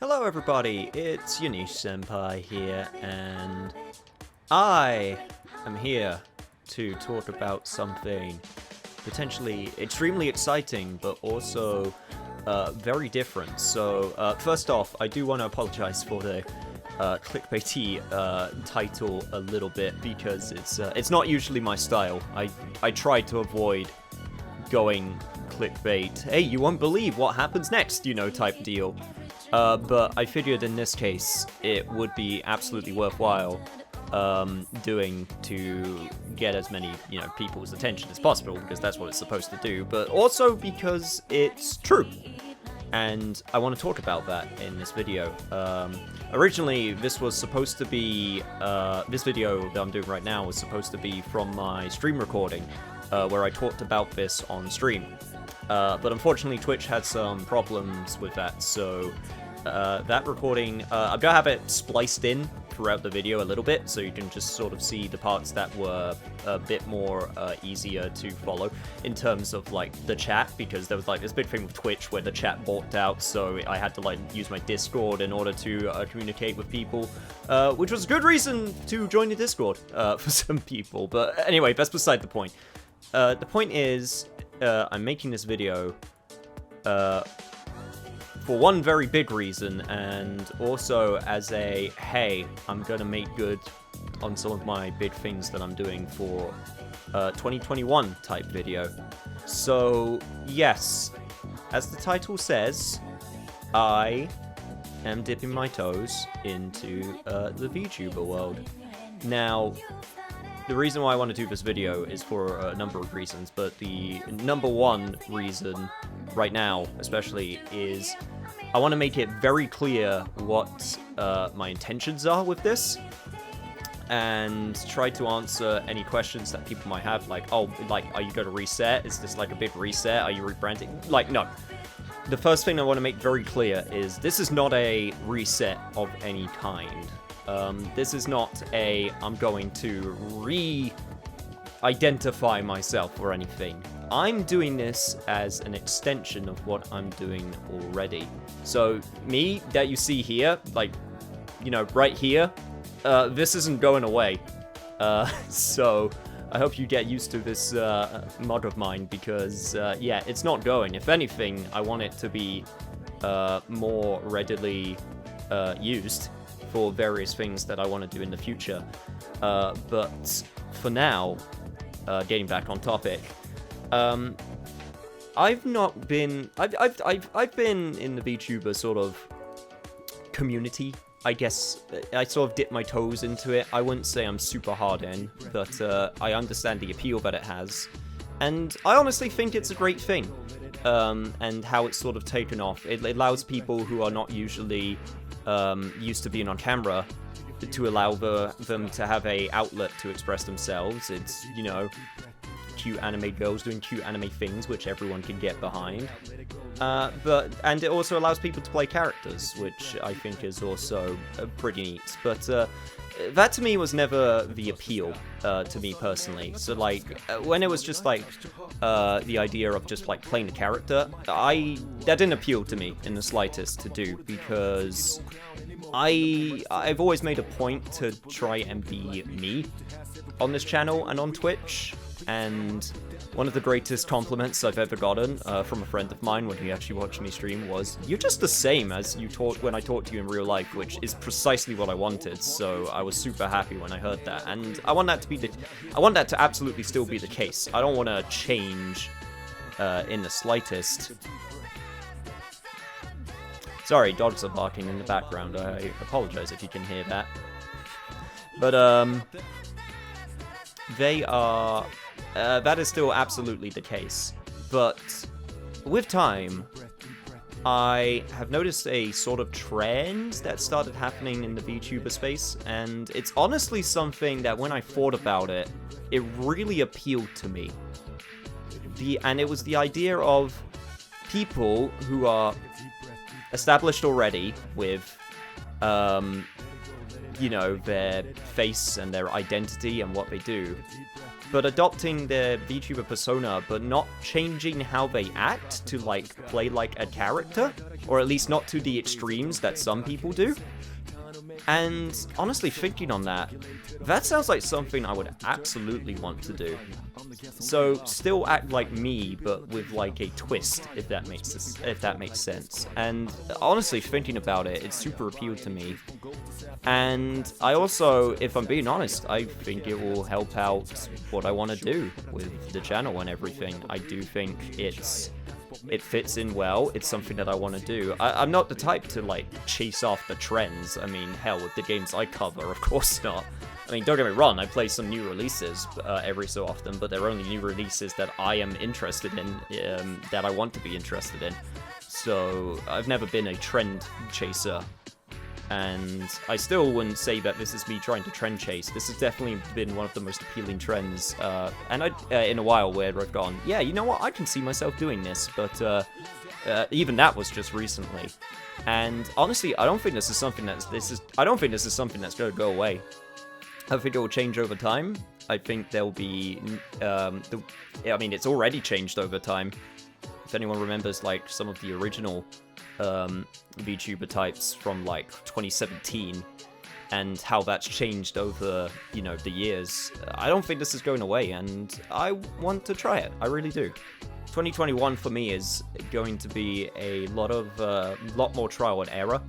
Hello everybody, it's Unish Senpai here, and I am here to talk about something potentially extremely exciting, but also very different. So, first off, I do want to apologize for the clickbaity title a little bit, because it's not usually my style. I try to avoid going clickbait, hey, you won't believe what happens next, you know, type deal. But I figured in this case it would be absolutely worthwhile doing to get as many, people's attention as possible, because that's what it's supposed to do, but also because it's true. And I want to talk about that in this video. Originally, this was supposed to be, this video that I'm doing right now was supposed to be from my stream recording, where I talked about this on stream. But unfortunately, Twitch had some problems with that, so that recording, I'm gonna have it spliced in throughout the video a little bit, so you can just sort of see the parts that were a bit more easier to follow in terms of like the chat, because there was like this big thing with Twitch where the chat balked out, so I had to like use my Discord in order to communicate with people, which was a good reason to join the Discord for some people. But anyway, that's beside the point. The point is, I'm making this video for one very big reason, and also as a, hey, I'm gonna make good on some of my big things that I'm doing for 2021 type video. So, yes, as the title says, I am dipping my toes into the VTuber world. Now, the reason why I want to do this video is for a number of reasons, but the number one reason right now, especially, is I want to make it very clear what my intentions are with this, and try to answer any questions that people might have, like, oh, like, are you going to reset? Is this like a big reset? Are you rebranding? Like, no. The first thing I want to make very clear is this is not a reset of any kind. This is not a, I'm going to re-identify myself or anything. I'm doing this as an extension of what I'm doing already. So, me, that you see here, like, right here, this isn't going away. So, I hope you get used to this mug of mine, because, yeah, it's not going. If anything, I want it to be more readily used for various things that I want to do in the future. But for now, getting back on topic, I've been in the VTuber sort of community, I guess. I sort of dipped my toes into it. I wouldn't say I'm super hard in, but I understand the appeal that it has, and I honestly think it's a great thing. And how it's sort of taken off. It allows people who are not usually used to being on camera to allow them to have a outlet to express themselves. It's, cute anime girls doing cute anime things, which everyone can get behind. And it also allows people to play characters, which I think is also pretty neat. But that to me was never the appeal to me personally. So like, when it was just like the idea of just like playing a character, that didn't appeal to me in the slightest to do, because I've always made a point to try and be me on this channel and on Twitch. And one of the greatest compliments I've ever gotten from a friend of mine when he actually watched me stream was, "You're just the same as you talked when I talked to you in real life," which is precisely what I wanted. So I was super happy when I heard that, and I want that to absolutely still be the case. I don't want to change in the slightest. Sorry, dogs are barking in the background. I apologize if you can hear that. But they are. That is still absolutely the case, but with time, I have noticed a sort of trend that started happening in the VTuber space, and it's honestly something that when I thought about it, it really appealed to me. And it was the idea of people who are established already with, their face and their identity and what they do, but adopting their VTuber persona, but not changing how they act to, like, play like a character, or at least not to the extremes that some people do. And honestly, thinking on that, that sounds like something I would absolutely want to do. So still act like me, but with like a twist, if that makes sense. And honestly, thinking about it, it super appealed to me. And I also, if I'm being honest, I think it will help out what I want to do with the channel and everything. I do think it fits in well. It's something that I want to do. I'm not the type to, like, chase after trends. I mean, hell, with the games I cover, of course not. I mean, don't get me wrong, I play some new releases every so often, but they're only new releases that I am interested in, that I want to be interested in. So, I've never been a trend chaser. And I still wouldn't say that this is me trying to trend chase. This has definitely been one of the most appealing trends, in a while, where I've gone, yeah, you know what, I can see myself doing this, but even that was just recently. And honestly, I don't think this is something that's going to go away. I think it will change over time. I think there'll be, I mean, it's already changed over time. If anyone remembers, like, some of the original VTuber types from, like, 2017, and how that's changed over, you know, the years. I don't think this is going away, and I want to try it. I really do. 2021 for me is going to be a lot more trial and error,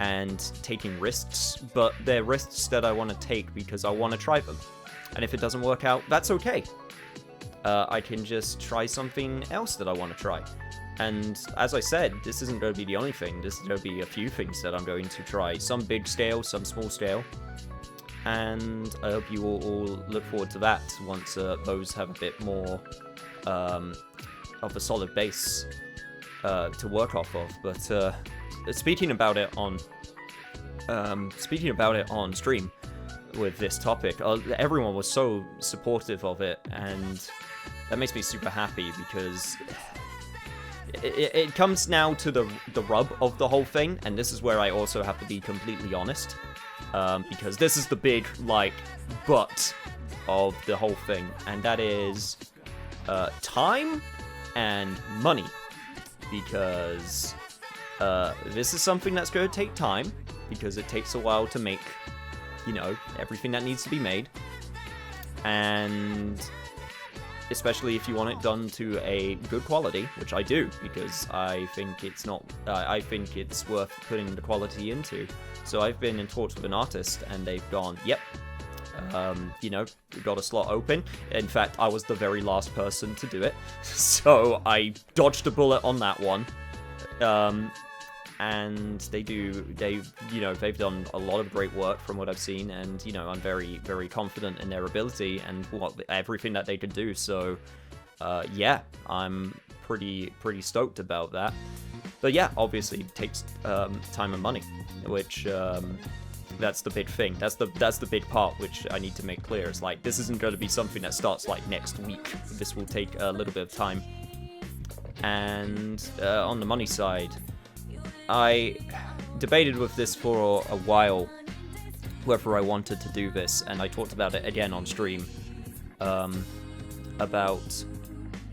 and taking risks, but they're risks that I want to take because I want to try them. And if it doesn't work out, that's okay. I can just try something else that I want to try. And as I said, this isn't going to be the only thing. This is going to be a few things that I'm going to try. Some big scale, some small scale. And I hope you will all look forward to that once those have a bit more of a solid base to work off of. But speaking about it on stream with this topic, everyone was so supportive of it, and that makes me super happy because it comes now to the rub of the whole thing, and this is where I also have to be completely honest, because this is the big, like, butt of the whole thing, and that is time and money, because this is something that's going to take time, because it takes a while to make, you know, everything that needs to be made, and especially if you want it done to a good quality, which I do, because I think it's worth putting the quality into. So I've been in talks with an artist, and they've gone, yep, you know, we got a slot open. In fact, I was the very last person to do it, so I dodged a bullet on that one. And they've done a lot of great work from what I've seen, and, you know, I'm very, very confident in their ability and everything that they could do, so, yeah, I'm pretty stoked about that. But yeah, obviously, it takes, time and money, which, that's the big thing. That's the big part, which I need to make clear. It's like, this isn't going to be something that starts, like, next week. This will take a little bit of time. And, on the money side, I debated with this for a while, whether I wanted to do this, and I talked about it again on stream, about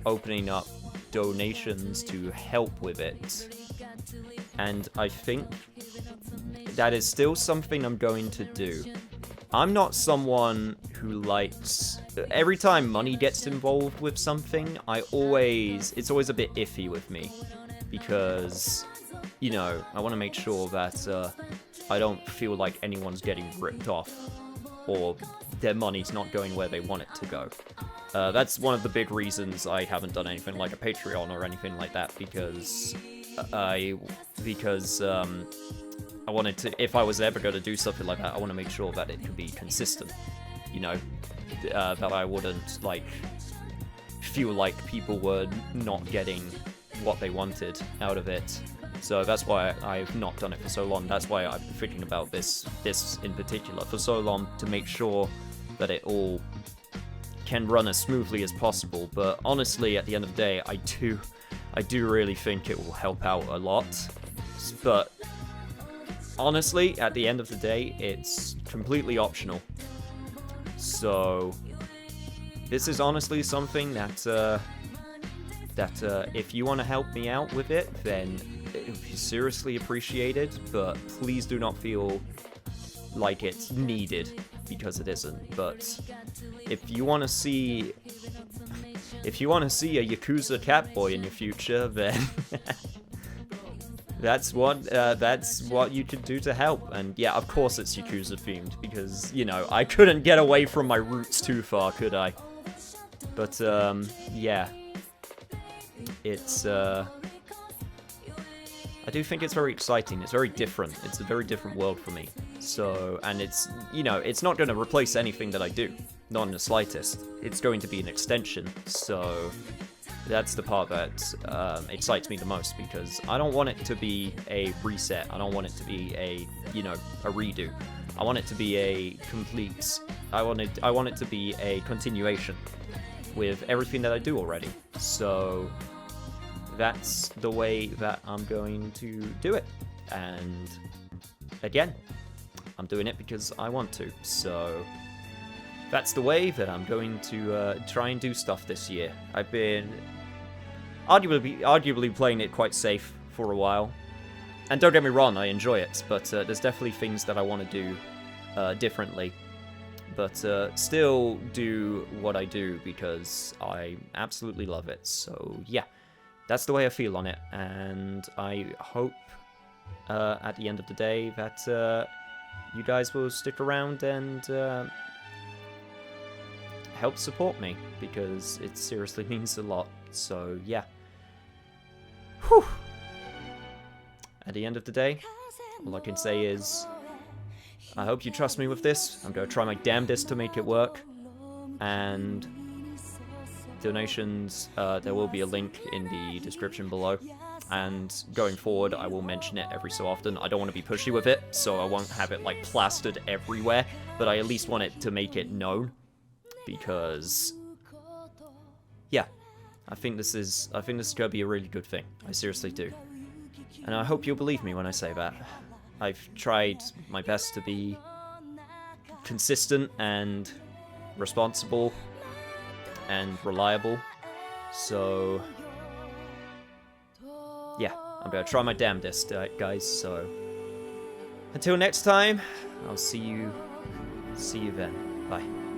opening up donations to help with it, and I think that is still something I'm going to do. I'm not someone who likes... Every time money gets involved with something, it's always a bit iffy with me, because, you know, I want to make sure that I don't feel like anyone's getting ripped off, or their money's not going where they want it to go. That's one of the big reasons I haven't done anything like a Patreon or anything like that, because I wanted to, if I was ever going to do something like that, I want to make sure that it could be consistent, you know, that I wouldn't, like, feel like people were not getting what they wanted out of it. So that's why I've not done it for so long. That's why I've been thinking about this in particular for so long, to make sure that it all can run as smoothly as possible. But honestly, at the end of the day, I do really think it will help out a lot. But honestly, at the end of the day, it's completely optional. So this is honestly something that if you want to help me out with it, then it would be seriously appreciated, but please do not feel like it's needed, because it isn't. But if you want to see a Yakuza Catboy in your future, then that's what you could do to help. And yeah, of course it's Yakuza themed, because, you know, I couldn't get away from my roots too far, could I? But yeah, it's I do think it's very exciting. It's very different. It's a very different world for me. So, and it's, you know, it's not going to replace anything that I do. Not in the slightest. It's going to be an extension. So, that's the part that excites me the most, because I don't want it to be a reset. I don't want it to be a, you know, a redo. I want it to be a complete... I want it to be a continuation with everything that I do already. So... that's the way that I'm going to do it. And again, I'm doing it because I want to. So that's the way that I'm going to try and do stuff this year. I've been arguably playing it quite safe for a while. And don't get me wrong, I enjoy it, but there's definitely things that I want to do differently. But still do what I do because I absolutely love it. So yeah. That's the way I feel on it, and I hope at the end of the day that you guys will stick around and help support me, because it seriously means a lot. So yeah. Whew. At the end of the day, all I can say is, I hope you trust me with this. I'm going to try my damnedest to make it work, and... donations, there will be a link in the description below, and going forward I will mention it every so often. I don't want to be pushy with it, so I won't have it like plastered everywhere, but I at least want it to make it known, because yeah, I think this is going to be a really good thing. I seriously do, and I hope you'll believe me when I say that. I've tried my best to be consistent and responsible and reliable, so yeah, I'm gonna try my damnedest, guys. So until next time, I'll see you then. Bye.